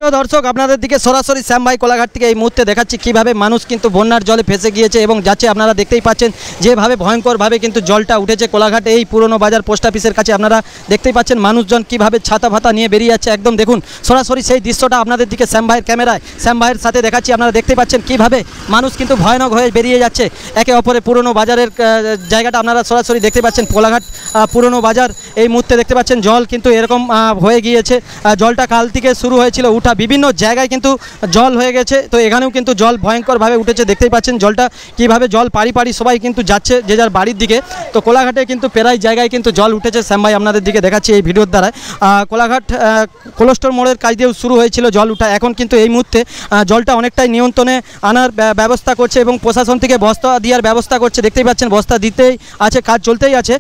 দর্শক আপনাদের দিকে সরাসরি শ্যাম ভাই কোলাঘাট থেকে এই মুহূর্তে দেখাচ্ছি কিভাবে মানুষ কিন্তু বন্যার জলে ফেসে গিয়েছে এবং যাচ্ছে। আপনারা দেখতেই পাচ্ছেন যেভাবে ভয়ঙ্করভাবে কিন্তু জলটা উঠেছে কোলাঘাটে এই পুরনো বাজার পোস্ট অফিসের কাছে। আপনারা দেখতেই পাচ্ছেন মানুষজন কিভাবে ছাতা ফাতা নিয়ে বেরিয়ে যাচ্ছে। একদম দেখুন সরাসরি সেই দৃশ্যটা আপনাদের দিকে শ্যাম ভাইয়ের ক্যামেরায় শ্যাম ভাইয়ের সাথে দেখাচ্ছি। আপনারা দেখতেই পাচ্ছেন কিভাবে মানুষ কিন্তু ভয়ানক হয়ে বেরিয়ে যাচ্ছে একে অপরের। পুরনো বাজারের জায়গাটা আপনারা সরাসরি দেখতে পাচ্ছেন কোলাঘাট পুরনো বাজার। এই মুহূর্তে দেখতে পাচ্ছেন জল কিন্তু এরকম হয়ে গিয়েছে। জলটা কাল থেকে শুরু হয়েছিল উঠা, বিভিন্ন জায়গায় কিন্তু জল হয়ে গেছে। তো এখানেও কিন্তু জল ভয়ঙ্করভাবে উঠেছে। দেখতেই পাচ্ছেন জলটা কিভাবে জল পাড়ি পাড়ি সবাই কিন্তু যাচ্ছে যে যার বাড়ির দিকে। তো কোলাঘাটে কিন্তু প্রায় জায়গায় কিন্তু জল উঠেছে। শ্যাম ভাই আপনাদের দিকে দেখাচ্ছি এই ভিডিওর দ্বারা। কোলাঘাট কোলেস্টোর মোড়ের কাজ দিয়েও শুরু হয়েছিল জল উঠা। এখন কিন্তু এই মুহূর্তে জলটা অনেকটাই নিয়ন্ত্রণে আনার ব্যবস্থা করছে এবং প্রশাসন থেকে বস্তা দেওয়ার ব্যবস্থা করছে। দেখতেই পাচ্ছেন বস্তা দিতেই আছে, কাজ চলতেই আছে।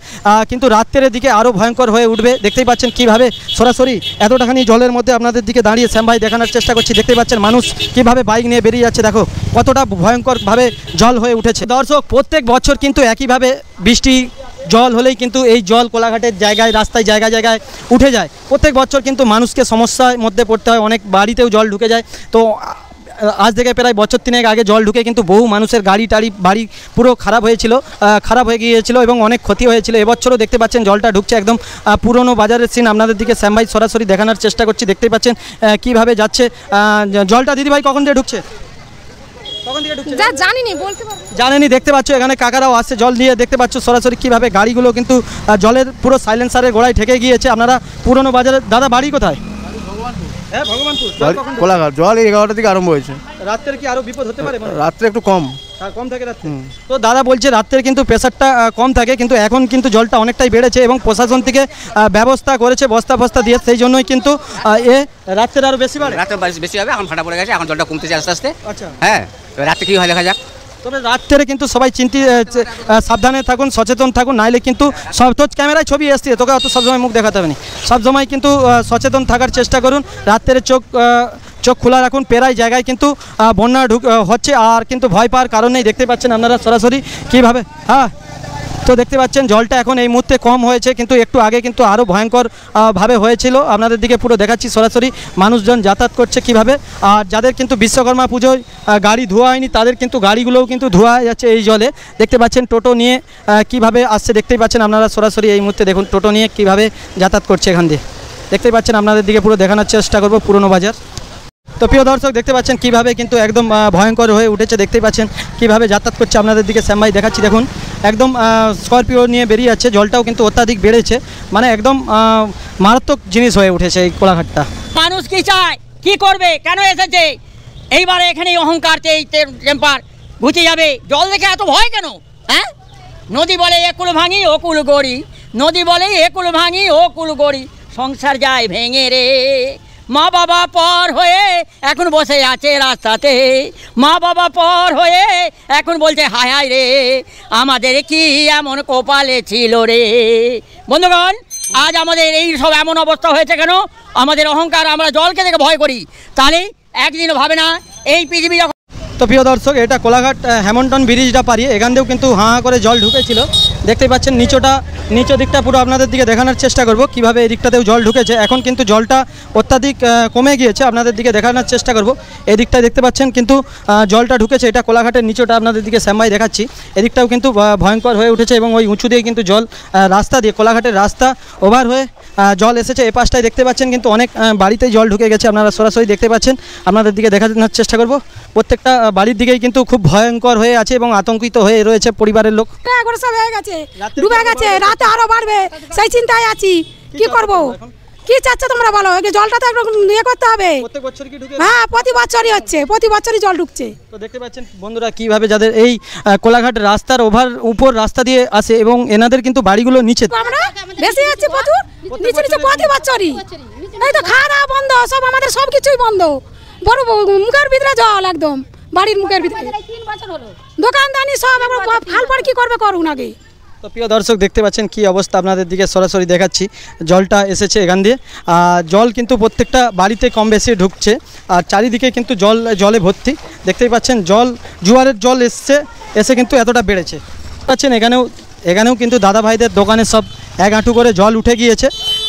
কিন্তু রাত্রের দিকে আরও ভয়ঙ্কর হয়ে উঠবে। দেখতেই পাচ্ছেন কিভাবে সরাসরি এতটাখানি জলের মধ্যে আপনাদের দিকে দাঁড়িয়ে শ্যাম ভাই দেখানোর চেষ্টা করছি। দেখতে পাচ্ছেন মানুষ কিভাবে বাইক নিয়ে বেরিয়ে যাচ্ছে। দেখো কতটা ভয়ঙ্করভাবে জল হয়ে উঠেছে। দর্শক প্রত্যেক বছর কিন্তু একইভাবে বৃষ্টি জল হলেই কিন্তু এই জল কোলাঘাটের জায়গায় রাস্তায় জায়গায় জায়গায় উঠে যায়। প্রত্যেক বছর কিন্তু মানুষকে সমস্যার মধ্যে পড়তে হয়, অনেক বাড়িতেও জল ঢুকে যায়। তো আজ থেকে প্রায় বছর 3 আগে জল ঢুকে কিন্তু বহু মানুষের গাড়ি টাড়ি বাড়ি পুরো খারাপ হয়ে গিয়েছিল এবং অনেক ক্ষতি হয়েছিল। এবছরও দেখতে পাচ্ছেন জলটা ঢুকছে একদম পুরনো বাজারের সিন আপনাদের দিকে শ্যাম ভাই সরাসরি দেখানোর চেষ্টা করছি। দেখতেই পাচ্ছেন কিভাবে যাচ্ছে জলটা। দিদি ভাই কখন থেকে ঢুকছে? জানেনি, দেখতে পাচ্ছ এখানে কাকারাও আসছে জল নিয়ে। দেখতে পাচ্ছ সরাসরি কিভাবে গাড়িগুলো কিন্তু জলের পুরো সাইলেন্সারের গোড়ায় ঠেকে গিয়েছে। আপনারা পুরনো বাজারের দাদা বাড়ি কোথায়? হ্যাঁ ভগবানপুর। কোলাঘাট জল 11টা থেকে আরম্ভ হয়েছে। রাত্রে কি আরো বিপদ হতে পারে? রাত্রে একটু কম থাকে রাত্রে। তো দাদা বলছে রাত্রে কিন্তু প্রেসারটা কম থাকে, কিন্তু এখন কিন্তু জলটা অনেকটাই বেড়েছে এবং প্রশাসন থেকে ব্যবস্থা করেছে বস্তা ফস্তা দিয়ে। সেই জন্যই কিন্তু রাত্রে আরো বেশি বাড়ে। রাত্রে বেশি হবে, এখন ফাটা পড়ে গেছে, এখন জলটা কমতেছে আস্তে আস্তে। আচ্ছা হ্যাঁ, রাত্রে কি হয় দেখা যাক। তবে রাত্রে কিন্তু সবাই সাবধানে থাকুন, সচেতন থাকুন, নাইলে কিন্তু সব তো ক্যামেরায় ছবি এসছে, তোকে অত সবসময় মুখ দেখাতে হবে না। সবসময় কিন্তু সচেতন থাকার চেষ্টা করুন। রাত্রে চোখ খোলা রাখুন। প্রায় জায়গায় কিন্তু বন্যা হচ্ছে আর কিন্তু ভয় পাওয়ার কারণ নেই। দেখতে পাচ্ছেন আপনারা সরাসরি কীভাবে। হ্যাঁ, তো দেখতে পাচ্ছেন জলটা এখন এই মুহূর্তে কম হয়েছে, কিন্তু একটু আগে কিন্তু আরও ভয়ঙ্কর ভাবে হয়েছিল। আপনাদের দিকে পুরো দেখাচ্ছি সরাসরি মানুষজন যাতায়াত করছে কিভাবে। আর যাদের কিন্তু বিশ্বকর্মা পুজোয় গাড়ি ধোয়া হয়নি তাদের কিন্তু গাড়িগুলোও কিন্তু ধোয়া যাচ্ছে এই জলে। দেখতে পাচ্ছেন টোটো নিয়ে কিভাবে আসছে। দেখতেই পাচ্ছেন আপনারা সরাসরি এই মুহূর্তে দেখুন টোটো নিয়ে কিভাবে যাতায়াত করছে এখান দিয়ে। দেখতেই পাচ্ছেন আপনাদের দিকে পুরো দেখানোর চেষ্টা করব পুরনো বাজার। তো প্রিয় দর্শক দেখতে পাচ্ছেন কিভাবে কিন্তু একদম ভয়ঙ্কর হয়ে উঠেছে। দেখতেই পাচ্ছেন কিভাবে যাতায়াত করছে আপনাদের দিকে শ্যাম ভাই দেখাচ্ছি। দেখুন একদম স্করপিও নিয়ে বেরিয়ে যাচ্ছে। জলটাও কিন্তু অত্যাধিক বেড়েছে, মানে একদম মারাত্মক জিনিস হয়ে উঠেছে এই কোলাঘাটটা। মানুষ কি চায়, কি করবে, কেন এসেছে? এইবারে এখানে অহংকার টেম্পার ঘুচে যাবে। জল দেখে এত ভয় কেন? হ্যাঁ, নদী বলে একুল ভাঙি ও কুল গড়ি, নদী বলে একুল ভাঙি ও কুল গড়ি, সংসার যায় ভেঙে রে। মা বাবা পর হয়ে এখন বসে আছে রাস্তাতে, মা বাবা পর হয়ে এখন বলছে হায় হায় রে, আমাদের কি এমন কপালে ছিল রে। বন্ধুগণ, আজ আমাদের এই সব এমন অবস্থা হয়েছে কেন? আমাদের অহংকার। আমরা জলকে দেখে ভয় করি, তাহলে একদিনও ভাবে না এই পৃথিবী। তো প্রিয় দর্শক এটা কোলাঘাট হ্যামন্টন ব্রিজটা পারিয়ে এখান দিয়েও কিন্তু হাঁ করে জল ঢুকেছিল। দেখতেই পাচ্ছেন নিচের দিকটা পুরো আপনাদের দিকে দেখানোর চেষ্টা করব কিভাবে এই দিকটাতেও জল ঢুকেছে। এখন কিন্তু জলটা অত্যাধিক কমে গিয়েছে, আপনাদের দিকে দেখানোর চেষ্টা করব। এই দিকটায় দেখতে পাচ্ছেন কিন্তু জলটা ঢুকেছে। এটা কোলাঘাটের নিচেটা আপনাদের দিকে শ্যাম ভাই দেখাচ্ছি। এদিকটাও কিন্তু ভয়ঙ্কর হয়ে উঠেছে এবং ওই উঁচু দিয়ে কিন্তু জল রাস্তা দিয়ে কোলাঘাটের রাস্তা ওভার হয়ে জল এসেছে। এ পাশটায় দেখতে পাচ্ছেন কিন্তু অনেক বাড়িতেই জল ঢুকে গেছে। আপনারা সরাসরি দেখতে পাচ্ছেন, আপনাদের দিকে দেখানোর চেষ্টা করব। প্রত্যেকটা বাড়ির দিকেই কিন্তু খুব ভয়ঙ্কর হয়ে আছে এবং আতঙ্কিত হয়ে রয়েছে পরিবারের লোক। ডুবে গেছে, রাতে আরো বাড়বে, সেই চিন্তায় আছি। কি করব? কি চাচ্ছ তোমরা বলো? জলটা তো একটু ইয়ে করতে হবে। হ্যাঁ, প্রতি বছরই হচ্ছে, প্রতি বছরই জল ঢুকছে। তো দেখতে পাচ্ছেন বন্ধুরা কিভাবে যাদের এই কোলাঘাট রাস্তার উপর রাস্তা দিয়ে আসে এবং এনাদের কিন্তু বাড়িগুলো নিচে। আমরা বেশি যাচ্ছি প্রচুর নিচে প্রতি বছরই। এই তো খাওয়া দাওয়া বন্ধ, সব আমাদের সব কিছুই বন্ধ। বড় মুখের ভিতরে জল, একদম বাড়ির মুখের ভিতরে। দোকানদানি সব ফাল পর কি করবে করুন আগে। তো প্রিয় দর্শক দেখতে পাচ্ছেন কি অবস্থা, আপনাদের দিকে সরাসরি দেখাচ্ছি। জলটা এসেছে এখান দিয়ে, জল কিন্তু প্রত্যেকটা বাড়িতে কম বেশি ঢুকছে আর চারিদিকে কিন্তু জলে ভর্তি। দেখতেই পাচ্ছেন জোয়ারের জল এসে কিন্তু এতটা বেড়েছে। পাচ্ছেন এখানেও কিন্তু দাদা ভাইদের দোকানে সব এক হাঁটু করে জল উঠে গিয়েছে।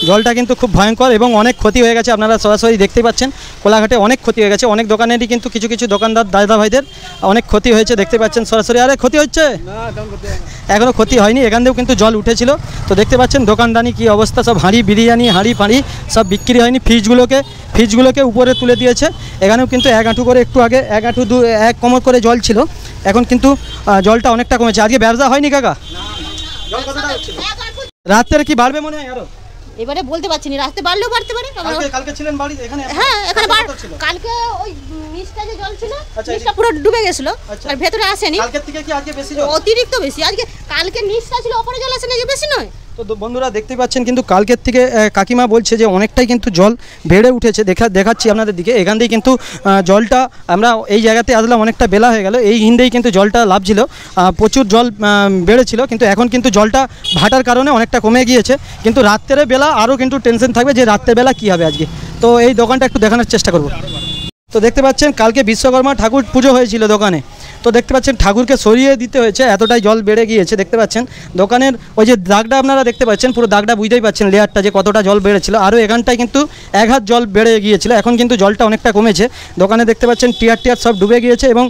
জলটা কিন্তু খুব ভয়ঙ্কর এবং অনেক ক্ষতি হয়ে গেছে, আপনারা সরাসরি দেখতেই পাচ্ছেন কোলাঘাটে অনেক ক্ষতি হয়ে গেছে, অনেক দোকানেরই কিন্তু কিছু কিছু দোকানদার দাদা ভাইদের অনেক ক্ষতি হয়েছে, দেখতে পাচ্ছেন সরাসরি। আরে ক্ষতি হচ্ছে, এখনও ক্ষতি হয়নি, এখান থেকেও কিন্তু জল উঠেছিল। তো দেখতে পাচ্ছেন দোকানদানি কী অবস্থা, সব হাঁড়ি বিরিয়ানি হাঁড়ি ফাঁড়ি সব বিক্রি হয়নি, ফ্রিজগুলোকে উপরে তুলে দিয়েছে। এখানেও কিন্তু 1 হাঁটু করে, একটু আগে 1 হাঁটু 1 কোমর করে জল ছিল, এখন কিন্তু জলটা অনেকটা কমেছে। আজকে ব্যবসা হয়নি কাকা? রাত্রে কি বাড়বে মনে হয় আরো? এবারে বলতে পারছি না, রাস্তায় বাড়লেও বাড়তে পারে। কালকে ছিলেন বাড়ি এখানে? হ্যাঁ, এখানে কালকে ওই নিচটা যে জল ছিল, নিচটা পুরো ডুবে গেছিল, আর ভেতরে আসেনি। কালকের থেকে কি আজকে বেশি জল? অতিরিক্ত বেশি। আজকে কালকে নিচটা ছিল, ওপরে জল আসেনি, যে বেশি নয়। তো বন্ধুরা দেখতে পাচ্ছেন কিন্তু কালকের থেকে কাকিমা বলছে যে অনেকটাই কিন্তু জল বেড়ে উঠেছে। দেখাচ্ছি আপনাদের দিকে, এখান দিয়ে কিন্তু জলটা, আমরা এই জায়গাতে আসলাম অনেকটা বেলা হয়ে গেল, এই হিন্দেই কিন্তু জলটা লাভছিল, প্রচুর জল বেড়েছিল, কিন্তু এখন কিন্তু জলটা ভাটার কারণে অনেকটা কমে গিয়েছে। কিন্তু রাত্রের বেলা আরও কিন্তু টেনশন থাকবে যে রাত্রের বেলা কী হবে আজকে। তো এই দোকানটা একটু দেখানোর চেষ্টা করব। তো দেখতে পাচ্ছেন কালকে বিশ্বকর্মা ঠাকুর পুজো হয়েছিল দোকানে, তো দেখতে পাচ্ছেন ঠাকুরকে সরিয়ে দিতে হয়েছে, এতটাই জল বেড়ে গিয়েছে। দেখতে পাচ্ছেন দোকানের ওই যে দাগটা আপনারা দেখতে পাচ্ছেন, পুরো দাগটা বুঝতেই পাচ্ছেন লেয়ারটা যে কতটা জল বেড়েছিল। আরও এখানটায় কিন্তু 1 হাত জল বেড়ে গিয়েছিল, এখন কিন্তু জলটা অনেকটা কমেছে। দোকানে দেখতে পাচ্ছেন টিয়ার সব ডুবে গিয়েছে এবং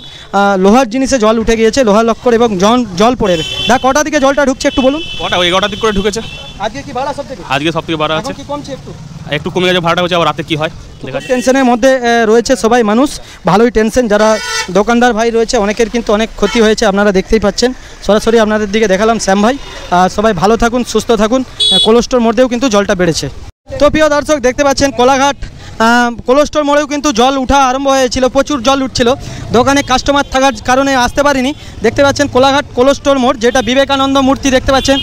লোহার জিনিসে জল উঠে গিয়েছে, লোহা লক্কর এবং জল পড়ে। কটা দিকে জলটা ঢুকছে একটু বলুন? কটা? ওই 11টার দিক করে ঢুকেছে। আজকে কি ভাড়া সব থেকে? আজকে সব থেকে ভাড়া আছে, কি কমছে একটু? একটু কমে গেছে ভাড়াটা, হচ্ছে আবার রাতে কি হয় দেখা যাক। টেনশনের মধ্যে রয়েছে সবাই মানুষ, ভালোই টেনশন। যারা দোকানদার ভাই রয়েছে অনেকের কিন্তু অনেক ক্ষতি হয়েছে, আপনারা দেখতেই পাচ্ছেন। সরাসরি আপনাদের দিকে দেখালাম শ্যাম ভাই। সবাই ভালো থাকুন, সুস্থ থাকুন। কোল্ড স্টোর মধ্যেও কিন্তু জলটা বেড়েছে। তো প্রিয় দর্শক দেখতে পাচ্ছেন কোলাঘাট কোল্ড স্টোর মোড়েও কিন্তু জল উঠা আরম্ভ হয়েছিল, প্রচুর জল উঠছিল, দোকানে কাস্টমার থাকার কারণে আসতে পারিনি। দেখতে পাচ্ছেন কোলাঘাট কোল্ড স্টোর মোড়, যেটা বিবেকানন্দ মূর্তি দেখতে পাচ্ছেন,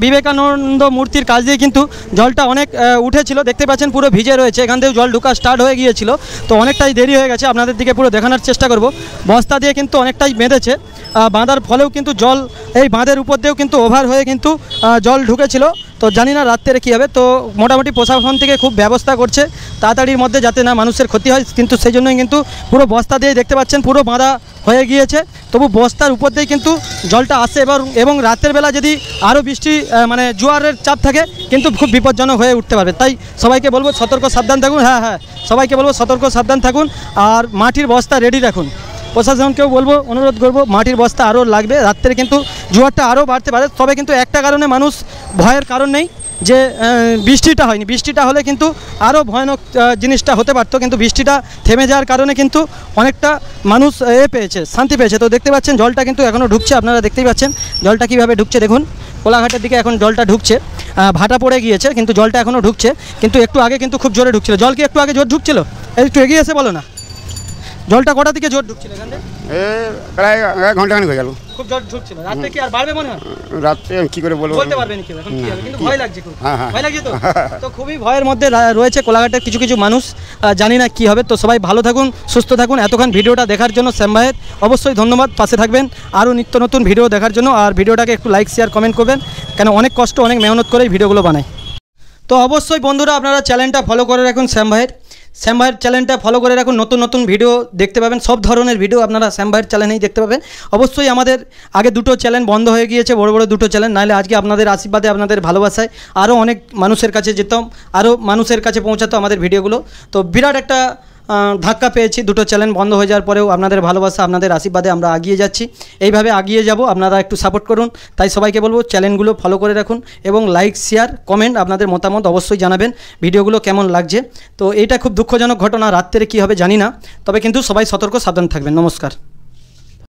বিবেকানন্দ মূর্তির কাছ দিয়ে কিন্তু জলটা অনেক উঠেছিল। দেখতে পাচ্ছেন পুরো ভিজে রয়েছে, এখান থেকে জল ঢোকা স্টার্ট হয়ে গিয়েছিল। তো অনেকটাই দেরি হয়ে গেছে, আপনাদের দিকে পুরো দেখানোর চেষ্টা করব। বস্তা দিয়ে কিন্তু অনেকটাই বেঁধেছে, বাঁধার ফলেও কিন্তু জল এই বাঁধের উপর দিয়েও কিন্তু ওভার হয়ে কিন্তু জল ঢুকেছিল। তো জানি না রাত্রে কী হবে। তো মোটামুটি প্রশাসন থেকে খুব ব্যবস্থা করছে তাড়াতাড়ির মধ্যে, যাতে না মানুষের ক্ষতি হয়, কিন্তু সেই জন্যই কিন্তু পুরো বস্তা দিয়ে দেখতে পাচ্ছেন পুরো বাঁধা হয়ে গিয়েছে। তবু বস্তার উপর দিয়ে কিন্তু জলটা আসে, এবং রাতের বেলা যদি আরও বৃষ্টি মানে জোয়ারের চাপ থাকে কিন্তু খুব বিপজ্জনক হয়ে উঠতে পারবে। তাই সবাইকে বলবো সতর্ক সাবধান থাকুন। হ্যাঁ, সবাইকে বলবো সতর্ক সাবধান থাকুন, আর মাটির বস্তা রেডি রাখুন। প্রশাসনকেও বলবো, অনুরোধ করব, মাটির বস্তা আরও লাগবে, রাত্রে কিন্তু জোয়ারটা আরও বাড়তে পারে। তবে কিন্তু একটা কারণে মানুষ ভয়ের কারণ নেই, যে বৃষ্টিটা হয়নি, বৃষ্টিটা হলে কিন্তু আরও ভয়ানক জিনিসটা হতে পারতো, কিন্তু বৃষ্টিটা থেমে যাওয়ার কারণে কিন্তু অনেকটা মানুষ পেয়েছে, শান্তি পেয়েছে। তো দেখতে পাচ্ছেন জলটা কিন্তু এখনও ঢুকছে, আপনারা দেখতেই পাচ্ছেন জলটা কীভাবে ঢুকছে। দেখুন কোলাঘাটের দিকে এখন জলটা ঢুকছে, ভাটা পড়ে গিয়েছে কিন্তু জলটা এখনও ঢুকছে, কিন্তু একটু আগে কিন্তু খুব জোরে ঢুকছিল। জল কি একটু আগে জোর ঢুকছিল? একটু এগিয়ে এসে বলো না, জলটা কটা দিকে জোর ঢুকছিল? এখানে প্রায় 1 ঘন্টাখানিক হয়ে গেল, খুব জল ঢুকছিল। রাতে কি আর বাড়বে মনে হয়? রাত্রে কি করে বলবো, বলতে পারবেন কি এখন কি হবে, কিন্তু ভয় লাগছে খুব। হ্যাঁ। ভয় লাগছে তো? তো খুবই ভয়ের মধ্যে রয়েছে কোলাঘাটের কিছু মানুষ, জানি না কি হবে। তো সবাই ভালো থাকুন, সুস্থ থাকুন। এতক্ষণ ভিডিওটা দেখার জন্য শ্যাম ভাইয়ের অবশ্যই ধন্যবাদ। পাশে থাকবেন আরও নিত্য নতুন ভিডিও দেখার জন্য, আর ভিডিওটাকে একটু লাইক শেয়ার কমেন্ট করবেন, কেন অনেক কষ্ট অনেক মেহনত করে ভিডিওগুলো বানাই। তো অবশ্যই বন্ধুরা আপনারা চ্যানেলটা ফলো করে রাখুন, শ্যাম ভাইয়ের চ্যানেলটা ফলো করে রাখুন। নতুন ভিডিও দেখতে পাবেন, সব ধরনের ভিডিও আপনারা শ্যাম ভাইয়ের চ্যানেলেই দেখতে পাবেন। অবশ্যই আমাদের আগে 2টো চ্যানেল বন্ধ হয়ে গিয়েছে, বড় 2টো চ্যানেল, নাহলে আজকে আপনাদের আশীর্বাদে আপনাদের ভালোবাসায় আরও অনেক মানুষের কাছে যেতাম, আরও মানুষের কাছে পৌঁছাতো আমাদের ভিডিওগুলো। তো বিরাট একটা ধাক্কা পেয়েছি, 2টো চ্যানেল বন্ধ হয়ে যাওয়ার পরেও আপনাদের ভালোবাসা আপনাদের আশীর্বাদে আমরা এগিয়ে যাচ্ছি। এইভাবে এগিয়ে যাব, আপনারা একটু সাপোর্ট করুন। তাই সবাইকে বলবো চ্যানেলগুলো ফলো করে রাখুন এবং লাইক শেয়ার কমেন্ট আপনাদের মতামত অবশ্যই জানাবেন, ভিডিওগুলো কেমন লাগছে। তো এইটা খুব দুঃখজনক ঘটনা, রাত্রে কী হবে জানি না, তবে কিন্তু সবাই সতর্ক সাবধান থাকবেন। নমস্কার।